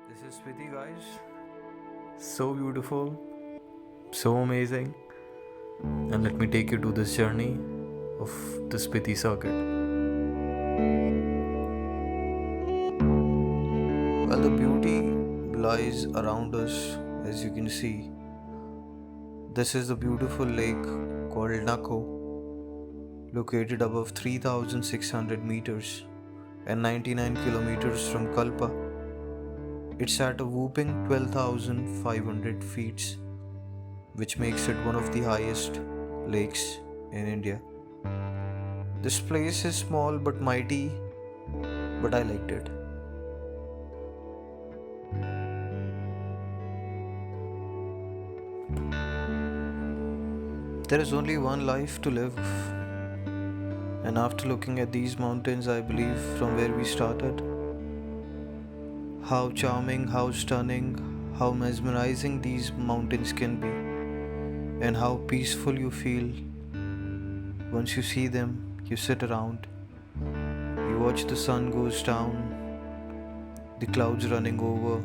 This is Spiti, guys. So beautiful, so amazing. And let me take you to this journey of the Spiti circuit. Well, the beauty lies around us, as you can see. This is the beautiful lake called Nako, located above 3,600 meters and 99 kilometers from Kalpa. It's at a whopping 12,500 feet, which makes it one of the highest lakes in India. This place is small but mighty, but I liked it. There is only one life to live, and after looking at these mountains, I believe from where we started, how charming, how stunning, how mesmerizing these mountains can be, and how peaceful you feel once you see them. You sit around, you watch the sun goes down, the clouds running over,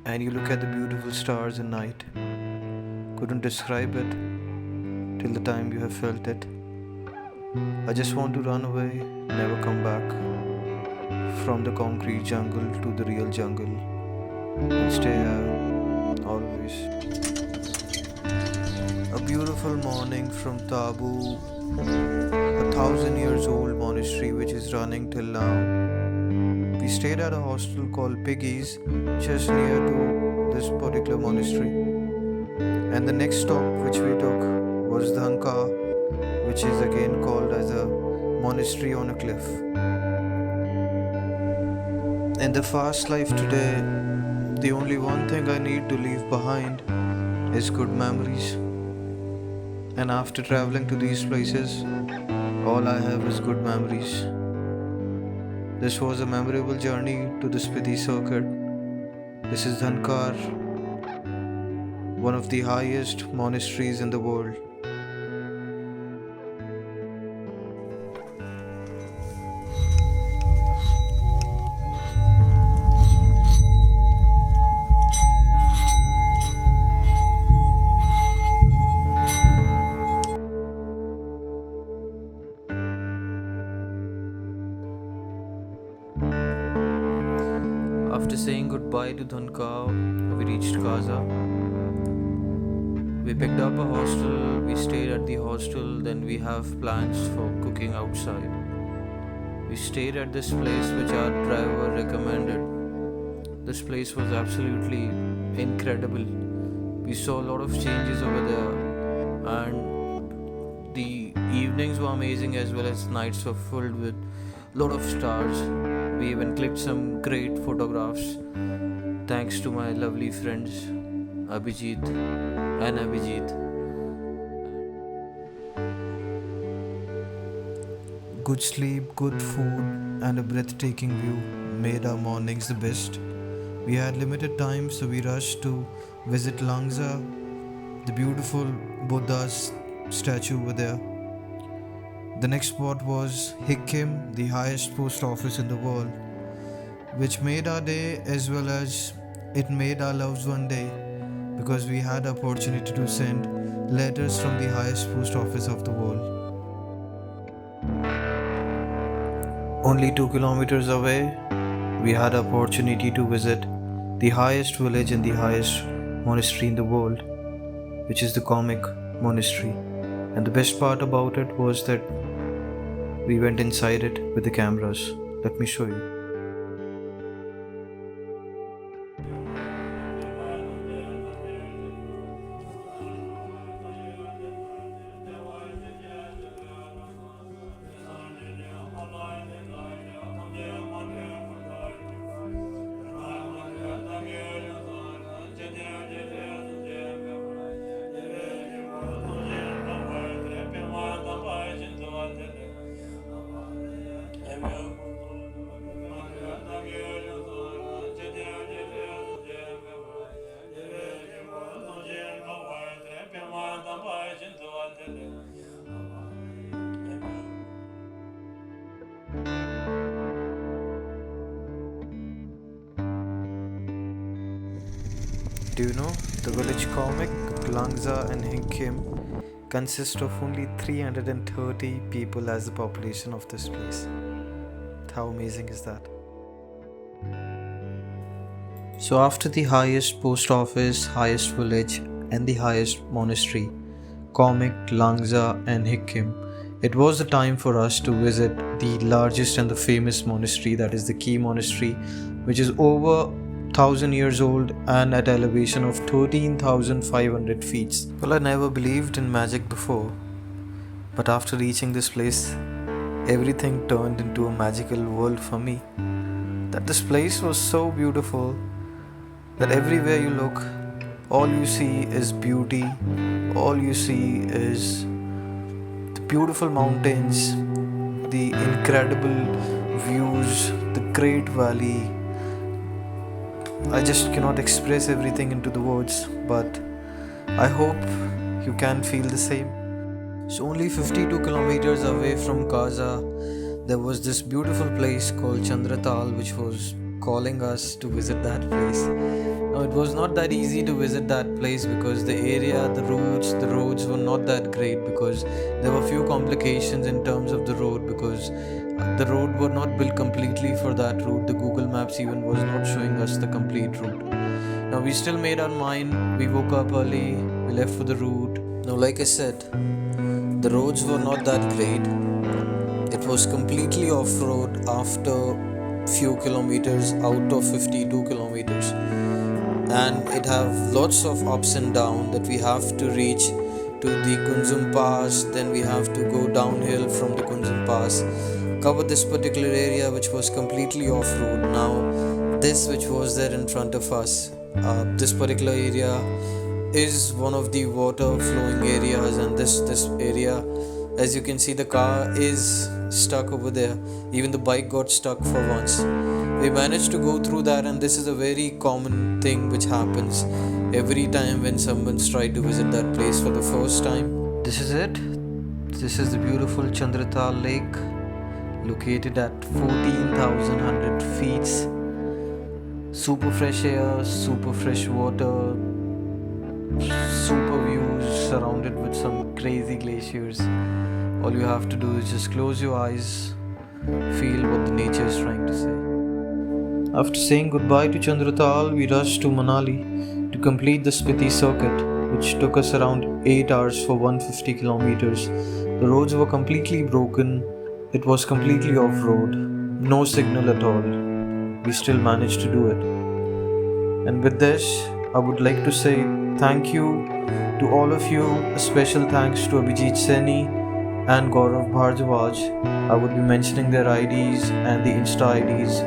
and you look at the beautiful stars in night. Couldn't describe it till the time you have felt it. I just want to run away, never come back from the concrete jungle to the real jungle and stay here always. A beautiful morning from Tabo, a 1,000 years old monastery which is running till now. We stayed at a hostel called Piggies just near to this particular monastery. And the next stop which we took was Dhanka, which is again called as a monastery on a cliff. In the fast life today, the only one thing I need to leave behind is good memories. And after traveling to these places, all I have is good memories. This was a memorable journey to the Spiti circuit. This is Dhankar, one of the highest monasteries in the world. After saying goodbye to Dhankar, we reached Kaza. We picked up a hostel, we stayed at the hostel, then we have plans for cooking outside. We stayed at this place which our driver recommended. This place was absolutely incredible. We saw a lot of changes over there, and the evenings were amazing as well as nights were filled with a lot of stars. We even clicked some great photographs thanks to my lovely friends Abhijit and Abhijit. Good sleep, good food, and a breathtaking view made our mornings the best. We had limited time, so we rushed to visit Langza, the beautiful Buddha's statue over there. The next spot was Hikkim, the highest post office in the world, which made our day as well as it made our loves one day, because we had the opportunity to send letters from the highest post office of the world. Only 2 kilometers away, we had the opportunity to visit the highest village and the highest monastery in the world, which is the Comic Monastery. And the best part about it was that we went inside it with the cameras. Let me show you. Do you know the village comic Langza and Hinkim consists of only 330 people as the population of this place? How amazing is that? So after the highest post office, highest village and the highest monastery, Comic, Langza and Hikkim, it was the time for us to visit the largest and the famous monastery, that is the Key Monastery, which is over 1000 years old and at elevation of 13,500 feet. Well, I never believed in magic before, but after reaching this place, everything turned into a magical world for me. That this place was so beautiful that everywhere you look, all you see is beauty, all you see is the beautiful mountains, the incredible views, the great valley. I just cannot express everything into the words, but I hope you can feel the same. So only 52 kilometers away from Kaza, there was this beautiful place called Chandratal, which was calling us to visit that place. Now it was not that easy to visit that place because the area, the roads were not that great, because there were few complications in terms of the road, because the road were not built completely for that route. The Google Maps even was not showing us the complete route. Now we still made our mind, we woke up early, we left for the route. Now like I said, the roads were not that great. It was completely off-road after few kilometers out of 52 kilometers, and it have lots of ups and downs that we have to reach to the Kunzum Pass. Then we have to go downhill from the Kunzum Pass, cover this particular area which was completely off-road. Now this which was there in front of us, this particular area is one of the water flowing areas, and this area, as you can see, the car is stuck over there. Even the bike got stuck for once. We managed to go through that, and this is a very common thing which happens every time when someone's tried to visit that place for the first time. This is it. This is the beautiful Chandratal Lake, located at 14,100 feet. Super fresh air, super fresh water, super views surrounded with some crazy glaciers. All you have to do is just close your eyes, feel what the nature is trying to say. After saying goodbye to Chandratal, we rushed to Manali to complete the Spiti circuit, which took us around 8 hours for 150 kilometers. The roads were completely broken. It was completely off-road, no signal at all. We still managed to do it. And with this, I would like to say thank you to all of you. A special thanks to Abhijit Seni and Gaurav Bhardwaj. I would be mentioning their IDs and the Insta IDs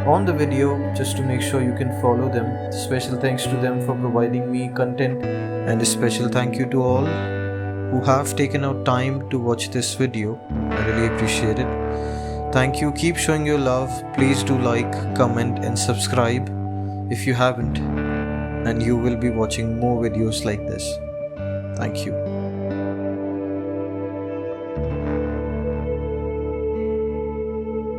on the video just to make sure you can follow them. Special thanks to them for providing me content, and a special thank you to all who have taken out time to watch this video. I really appreciate it. Thank you. Keep showing your love. Please do like, comment and subscribe if you haven't, and you will be watching more videos like this. Thank you.